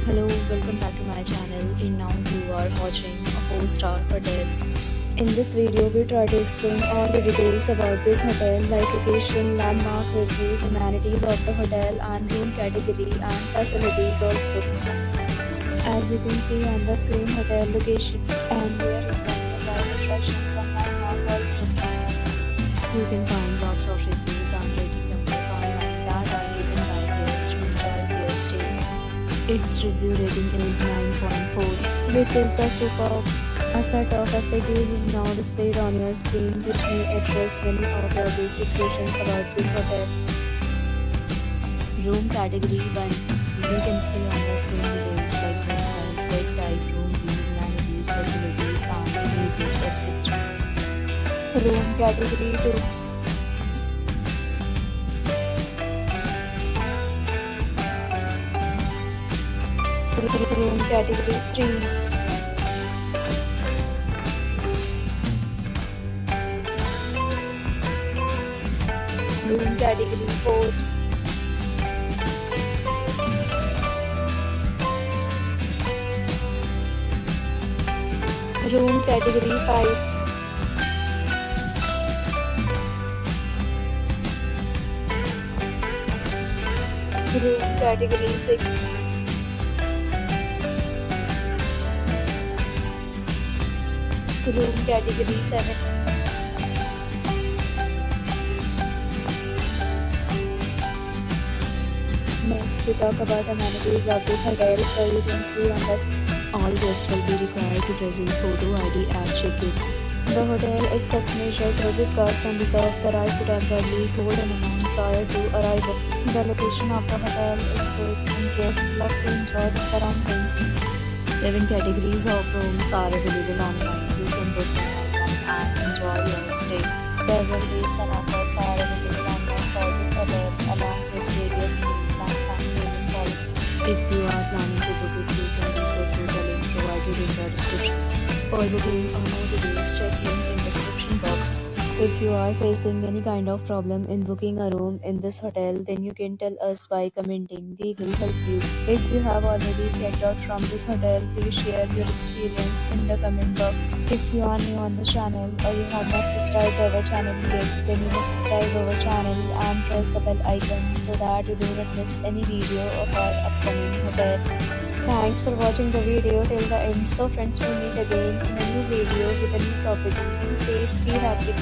Hello, welcome back to my channel. And now you are watching a 4-star hotel. In this video, we try to explain all the details about this hotel, like location, landmark, reviews, amenities of the hotel, and room category and facilities also. As you can see on the screen, hotel location and there is nearby attractions and landmark also. You can find lots of reviews and rating numbers online that are given by guests to enjoy their stay. Its review rating is 9.4, which is the superb. A set of FAQs is now displayed on your screen, which may address many of your basic questions about this hotel. Room category 1. You can see on the screen details like room size, bed type, room view, amenities, facilities, and images, etc. Room category 2. Room category 3. Room category 4. Room category 5. Room category 6. Room category 7. Next, we talk about amenities of this hotel. So you can see on the screen, all guests will be required to present photo ID at check-in. The hotel accepts major credit cards and reserves the right to temporarily hold an amount prior to arrival. The location of the hotel is good and guests love to enjoy the surroundings. 7 categories of rooms are available online. You can book them online and enjoy your stay. Several rates and offers are available online for this hotel, along with various plans and payment policies. If you are planning to book it, you can do so through the link provided in the description. For booking or more details, check link in description box. If you are facing any kind of problem in booking a room in this hotel, then you can tell us by commenting. We will help you. If you have already checked out from this hotel, please share your experience in the comment box. If you are new on the channel or you have not subscribed our channel yet, then you must subscribe our channel and press the bell icon so that you do not miss any video of our upcoming hotel. Thanks for watching the video till the end. So friends, we meet again in a new video with a new property. Be safe, be happy.